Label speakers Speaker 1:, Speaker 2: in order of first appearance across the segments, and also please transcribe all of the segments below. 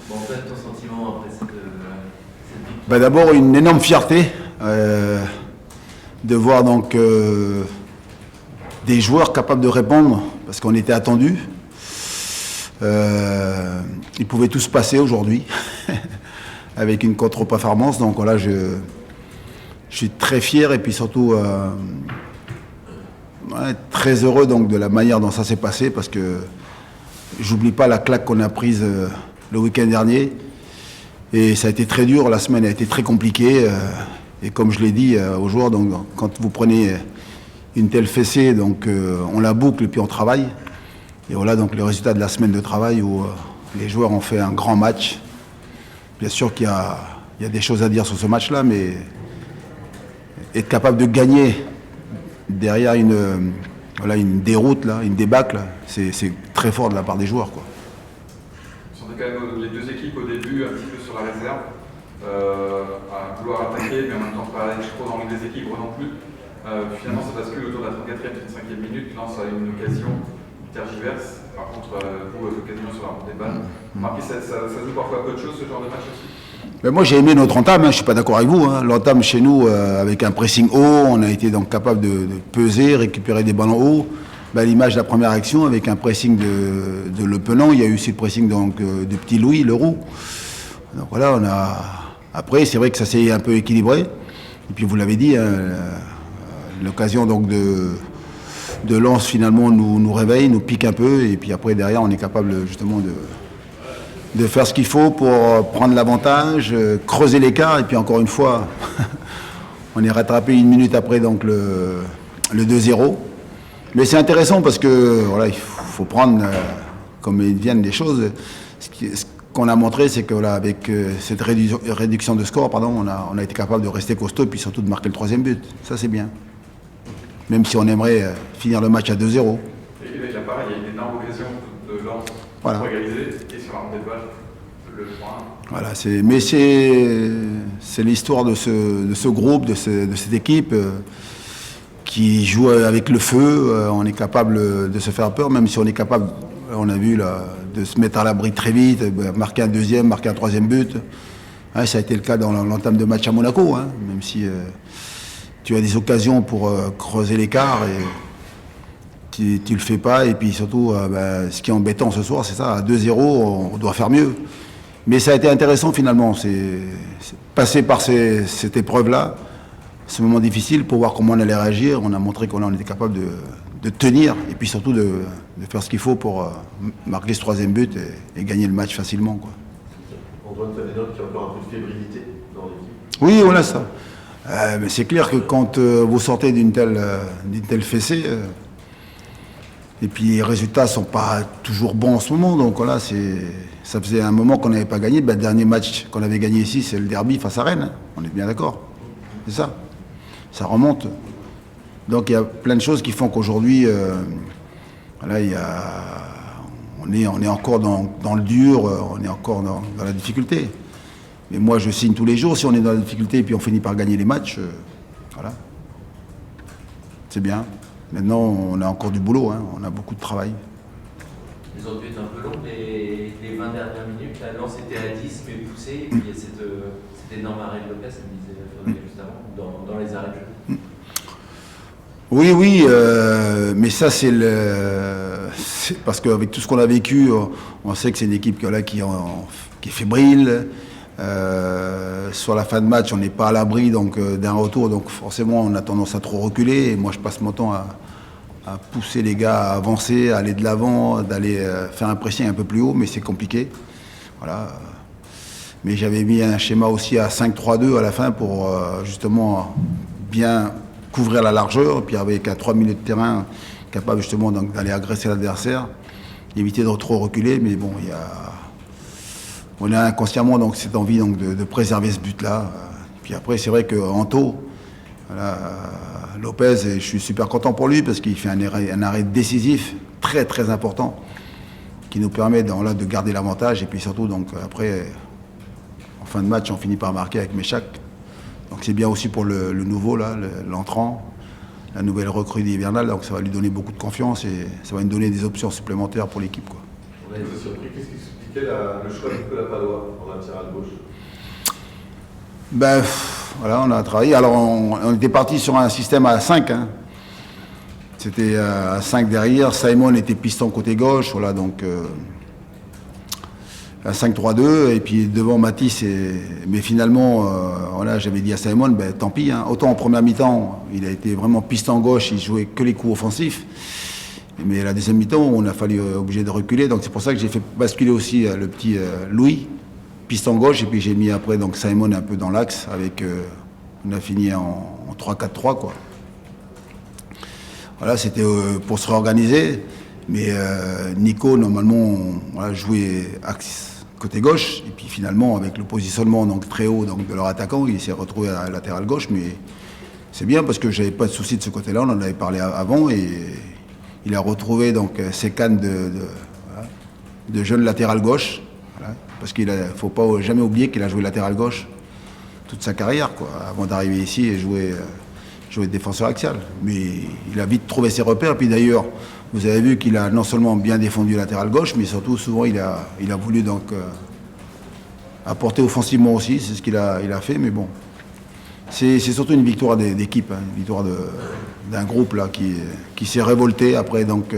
Speaker 1: Bon, en fait, ton sentiment après cette victoire?
Speaker 2: Ben, d'abord, une énorme fierté de voir donc des joueurs capables de répondre, parce qu'on était attendus. Ils pouvaient tous passer aujourd'hui avec une contre-performance. Donc voilà, je suis très fier et puis surtout très heureux donc, de la manière dont ça s'est passé, parce que j'oublie pas la claque qu'on a prise le week-end dernier. Et ça a été très dur, la semaine a été très compliquée. Et comme je l'ai dit aux joueurs, donc, quand vous prenez une telle fessée, donc, on la boucle et puis on travaille. Et voilà donc le résultat de la semaine de travail où les joueurs ont fait un grand match. Bien sûr qu'il y a des choses à dire sur ce match-là, mais être capable de gagner derrière une déroute, là, une débâcle, c'est très fort de la part des joueurs, quoi.
Speaker 3: On sentait quand même les deux équipes au début un petit peu sur la réserve, à vouloir attaquer, mais en même temps pas aller trop dans les déséquilibres non plus. Finalement, ça bascule autour de la 34e, 35e minute, lance une occasion, tergiverse. Par contre, vous, quasiment sur la montée de balle. Ça joue parfois peu de choses, ce genre de match aussi.
Speaker 2: Mais moi j'ai aimé notre entame, je ne suis pas d'accord avec vous. L'entame chez nous, avec un pressing haut, on a été donc capable de peser, récupérer des ballons hauts. L'image de la première action avec un pressing de Le Penant, il y a eu aussi le pressing donc, de Petit Louis, Leroux. Donc voilà, après c'est vrai que ça s'est un peu équilibré. Et puis vous l'avez dit, l'occasion donc de Lens finalement nous réveille, nous pique un peu. Et puis après derrière on est capable justement de faire ce qu'il faut pour prendre l'avantage, creuser l'écart, et puis encore une fois, on est rattrapé une minute après donc le 2-0. Mais c'est intéressant parce que voilà, il faut prendre comme ils viennent les choses. Ce qu'on a montré, c'est que voilà, avec cette réduction de score, on a été capable de rester costaud et puis surtout de marquer le troisième but. Ça c'est bien. Même si on aimerait finir le match à 2-0.
Speaker 3: Et avec la pareille, il y a une énorme occasion de Lens pour égaliser, et sur la montée de balle, le point.
Speaker 2: Voilà, mais c'est l'histoire de ce groupe, de cette équipe qui joue avec le feu. On est capable de se faire peur, même si on est capable, on a vu, là, de se mettre à l'abri très vite, marquer un deuxième, marquer un troisième but. Ça a été le cas dans l'entame de match à Monaco, même si tu as des occasions pour creuser l'écart et tu le fais pas. Et puis surtout, ce qui est embêtant ce soir, c'est ça, à 2-0, on doit faire mieux. Mais ça a été intéressant finalement, c'est passer par cette épreuve-là, ce moment difficile, pour voir comment on allait réagir. On a montré qu'on était capable de tenir et puis surtout de faire ce qu'il faut pour marquer ce troisième but et gagner le match facilement, quoi.
Speaker 4: Antoine, tu as des notes qui ont encore un peu de fébrilité dans l'équipe?
Speaker 2: Oui, on a ça. Mais c'est clair que quand vous sortez d'une telle fessée, et puis les résultats ne sont pas toujours bons en ce moment, donc voilà, ça faisait un moment qu'on n'avait pas gagné. Le dernier match qu'on avait gagné ici, c'est le derby face à Rennes, on est bien d'accord. C'est ça. Ça remonte. Donc il y a plein de choses qui font qu'aujourd'hui, voilà, on est encore dans le dur, on est encore dans la difficulté. Mais moi je signe tous les jours, si on est dans la difficulté et puis on finit par gagner les matchs, voilà. C'est bien. Maintenant on a encore du boulot, on a beaucoup de travail.
Speaker 1: Ils ont dû être un peu longs les 20 dernières minutes. La Lens était à 10 mais poussé, et puis il y a cet énorme arrêt de Lopez, comme disait Frédéric juste avant, dans les arrêts de jeu.
Speaker 2: Oui, mais ça c'est parce qu'avec tout ce qu'on a vécu, on sait que c'est une équipe qui est fébrile. Sur la fin de match, on n'est pas à l'abri d'un retour, donc forcément on a tendance à trop reculer. Et moi je passe mon temps à pousser les gars à avancer, à aller de l'avant, d'aller faire un pressing un peu plus haut, mais c'est compliqué. Voilà. Mais j'avais mis un schéma aussi à 5-3-2 à la fin pour justement bien couvrir la largeur, et puis avec un 3 minutes de terrain capable justement d'aller agresser l'adversaire, éviter de trop reculer. Mais bon, on a inconsciemment donc cette envie de préserver ce but-là. Puis après, c'est vrai que Anto, voilà, Lopez, je suis super content pour lui parce qu'il fait un arrêt décisif très très important qui nous permet de garder l'avantage. Et puis surtout, donc après, en fin de match, on finit par marquer avec Méchac. Donc c'est bien aussi pour le nouveau, là, l'entrant, la nouvelle recrue hivernale. Donc ça va lui donner beaucoup de confiance et ça va lui donner des options supplémentaires pour l'équipe, quoi.
Speaker 4: On a été surpris. Qu'est-ce qui explique expliquer le choix de Nicolas Palois en latéral gauche?
Speaker 2: Ben, voilà, on a travaillé. Alors, on était parti sur un système à 5. Hein. C'était à 5 derrière. Simon était piston côté gauche. Voilà, donc un 5-3-2. Et puis devant Matisse. Mais finalement, voilà, j'avais dit à Simon, ben, tant pis. Hein. Autant en première mi-temps, il a été vraiment piston gauche. Il jouait que les coups offensifs. Mais la deuxième mi-temps, on a fallu obligé de reculer. Donc c'est pour ça que j'ai fait basculer aussi le petit Louis, piston gauche. Et puis j'ai mis après donc Simon un peu dans l'axe. On a fini en 3-4-3, quoi. Voilà, c'était pour se réorganiser. Mais Nico, normalement, voilà, jouait axe côté gauche. Et puis finalement, avec le positionnement donc, très haut donc, de leur attaquant, il s'est retrouvé à la latérale gauche. Mais c'est bien parce que j'avais pas de souci de ce côté-là. On en avait parlé avant. Et il a retrouvé donc, ses cannes de jeune latéral gauche. Voilà, parce qu'il ne faut pas jamais oublier qu'il a joué latéral gauche toute sa carrière, quoi, avant d'arriver ici et jouer défenseur axial. Mais il a vite trouvé ses repères. Et puis d'ailleurs, vous avez vu qu'il a non seulement bien défendu latéral gauche, mais surtout souvent il a voulu donc apporter offensivement aussi. C'est ce qu'il a fait. Mais bon, c'est surtout une victoire d'équipe, hein, une victoire d'un groupe là qui s'est révolté après donc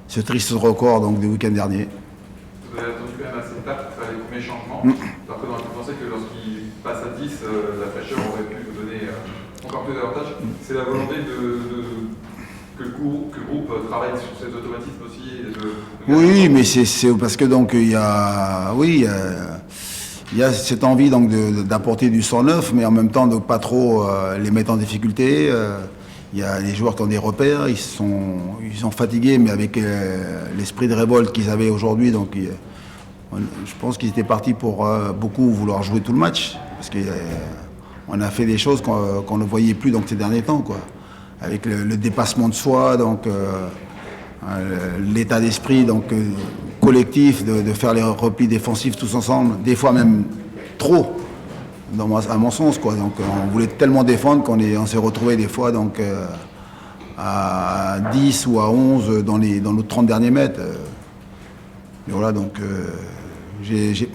Speaker 2: ce triste record donc du week-end dernier.
Speaker 3: Vous avez attendu quand même assez tard pour faire les premiers changements. Alors que on aurait pu penser que lorsqu'il passe à 10, la fraîcheur aurait pu vous donner encore plus d'avantages. C'est la volonté que le groupe travaille sur ces automatismes aussi.
Speaker 2: Oui, mais c'est parce que donc il y a cette envie donc d'apporter du sang neuf, mais en même temps de pas trop les mettre en difficulté. Il y a les joueurs qui ont des repères, ils sont fatigués, mais avec l'esprit de révolte qu'ils avaient aujourd'hui, donc je pense qu'ils étaient partis pour beaucoup vouloir jouer tout le match, parce qu'on a fait des choses qu'on ne voyait plus donc ces derniers temps, quoi. Avec le dépassement de soi, donc l'état d'esprit donc collectif de faire les replis défensifs tous ensemble, des fois même trop. À mon sens, quoi. Donc, on voulait tellement défendre qu'on s'est retrouvé des fois donc, à 10 ou à 11 dans nos 30 derniers mètres. Et voilà, donc j'ai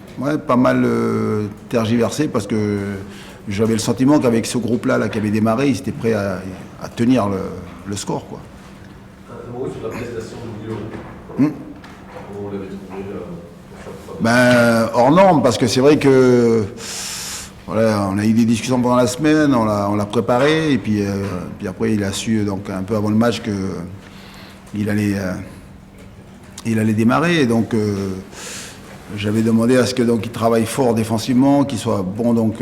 Speaker 2: pas mal tergiversé parce que j'avais le sentiment qu'avec ce groupe-là qui avait démarré, ils étaient prêts à tenir le score, quoi.
Speaker 4: Un mot sur la prestation de Guillaume. Comment vous l'avez trouvé
Speaker 2: Hors norme, parce que c'est vrai que voilà, on a eu des discussions pendant la semaine, on l'a préparé, et puis après il a su donc un peu avant le match qu'il allait démarrer, et donc j'avais demandé à ce que donc il travaille fort défensivement, qu'il soit bon donc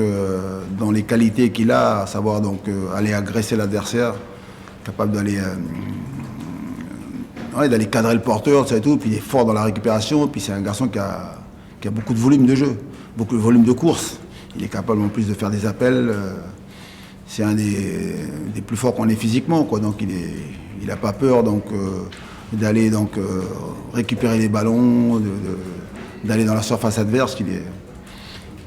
Speaker 2: dans les qualités qu'il a, à savoir donc aller agresser l'adversaire, capable d'aller cadrer le porteur, ça et tout, puis il est fort dans la récupération, puis c'est un garçon qui a beaucoup de volume de jeu, beaucoup de volume de course. Il est capable en plus de faire des appels. C'est un des plus forts qu'on est physiquement, quoi. Donc il n'a pas peur donc d'aller donc récupérer les ballons, d'aller dans la surface adverse.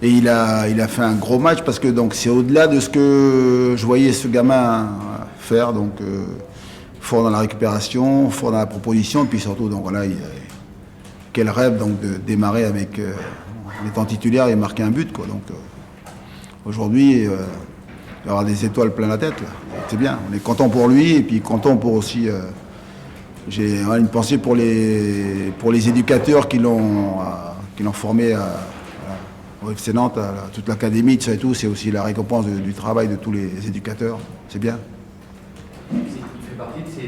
Speaker 2: Et il a fait un gros match parce que donc c'est au-delà de ce que je voyais ce gamin faire. Donc fort dans la récupération, fort dans la proposition, et puis surtout donc voilà, quel rêve donc de démarrer avec en étant titulaire et marquer un but, quoi. Donc aujourd'hui, il va y avoir des étoiles plein la tête, là. C'est bien, on est content pour lui et puis content pour aussi. J'ai une pensée pour les éducateurs qui l'ont formé au FC Nantes, à toute l'académie, tout ça et tout. C'est aussi la récompense du travail de tous les éducateurs. C'est bien.
Speaker 1: Il fait partie de ces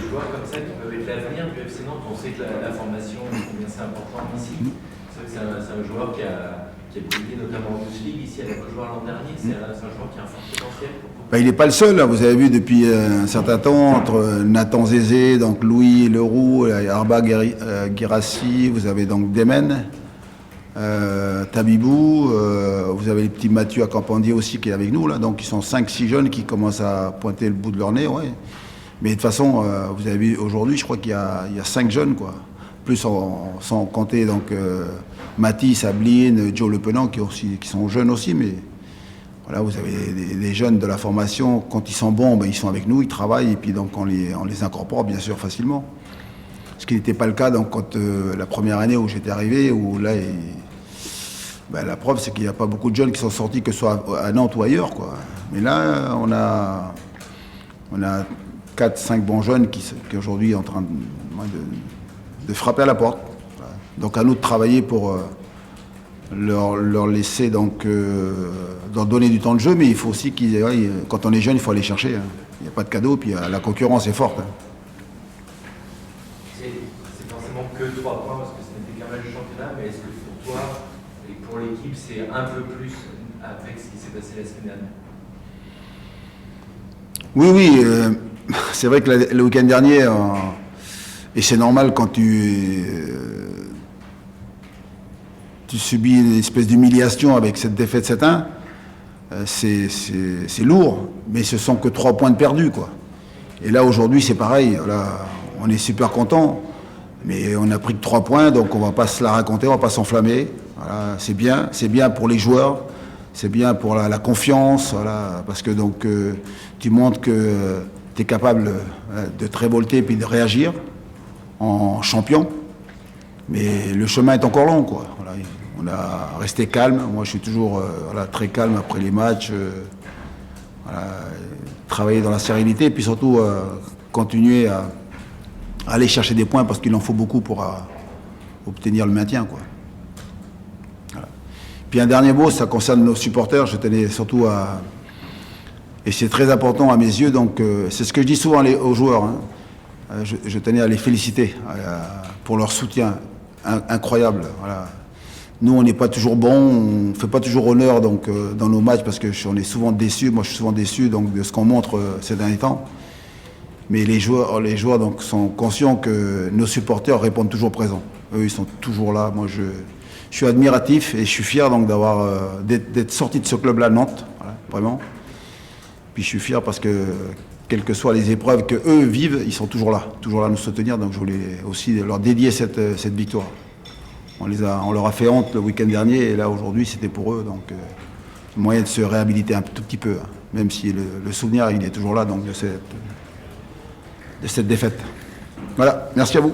Speaker 1: joueurs comme ça qui peuvent être l'avenir du FC Nantes. On sait que la formation, combien c'est important ici. C'est vrai que c'est un joueur qui a brillé notamment en Youth League. Ici, elle a pas joué l'an dernier. C'est un joueur qui a un fort potentiel.
Speaker 2: Il n'est pas le seul, hein. Vous avez vu depuis un certain temps, entre Nathan Zézé, donc Louis Leroux, Arba Guirassi, vous avez donc Demen, Tabibou, vous avez les petits Mathieu à Campandier aussi qui est avec nous, là. Donc ils sont 5-6 jeunes qui commencent à pointer le bout de leur nez, ouais. Mais de toute façon, vous avez vu aujourd'hui, je crois qu'il y a 5 jeunes, quoi. Plus sans compter donc Mathis, Abline, Joe Le Penant qui sont jeunes aussi, mais voilà, vous avez des jeunes de la formation, quand ils sont bons, ils sont avec nous, ils travaillent, et puis donc on les incorpore bien sûr facilement. Ce qui n'était pas le cas donc, quand la première année où j'étais arrivé, où là, la preuve, c'est qu'il n'y a pas beaucoup de jeunes qui sont sortis, que ce soit à Nantes ou ailleurs, quoi. Mais là, on a 4-5 bons jeunes qui aujourd'hui sont en train de frapper à la porte. Voilà. Donc à nous de travailler pour leur laisser donc leur donner du temps de jeu, mais il faut aussi quand on est jeune, il faut aller chercher. Hein. Il n'y a pas de cadeau, puis la concurrence est forte. Hein.
Speaker 1: C'est forcément que 3 points parce que ce n'était qu'un match de championnat, mais est-ce que pour toi et pour l'équipe, c'est un peu plus avec ce qui s'est passé la semaine dernière?
Speaker 2: Oui, c'est vrai que le week-end dernier, et c'est normal quand tu subis une espèce d'humiliation avec cette défaite 7-1, c'est lourd, mais ce sont que 3 points de perdus, quoi. Et là, aujourd'hui, c'est pareil. Là, on est super content, mais on n'a pris que 3 points, donc on ne va pas se la raconter, on ne va pas s'enflammer. Voilà, c'est bien pour les joueurs, c'est bien pour la confiance, voilà, parce que donc tu montres que tu es capable de te révolter et puis de réagir en champion. Mais le chemin est encore long, quoi. Voilà, on a resté calme. Moi, je suis toujours très calme après les matchs. Travailler dans la sérénité et puis surtout continuer à aller chercher des points parce qu'il en faut beaucoup pour obtenir le maintien, quoi. Voilà. Puis un dernier mot, ça concerne nos supporters. Je tenais surtout et c'est très important à mes yeux, donc c'est ce que je dis souvent aux joueurs. Hein. Je tenais à les féliciter pour leur soutien incroyable. Voilà. Nous, on n'est pas toujours bons, on ne fait pas toujours honneur donc, dans nos matchs parce qu'on est souvent déçus. Moi, je suis souvent déçu donc, de ce qu'on montre ces derniers temps. Mais les joueurs donc, sont conscients que nos supporters répondent toujours présents. Eux, ils sont toujours là. Moi, je suis admiratif et je suis fier donc, d'être sorti de ce club-là, Nantes, voilà, vraiment. Puis je suis fier parce que, quelles que soient les épreuves qu'eux vivent, ils sont toujours là à nous soutenir. Donc je voulais aussi leur dédier cette victoire. On leur a fait honte le week-end dernier et là aujourd'hui c'était pour eux. Donc moyen de se réhabiliter un tout petit peu, hein, même si le souvenir il est toujours là donc, de cette défaite. Voilà, merci à vous.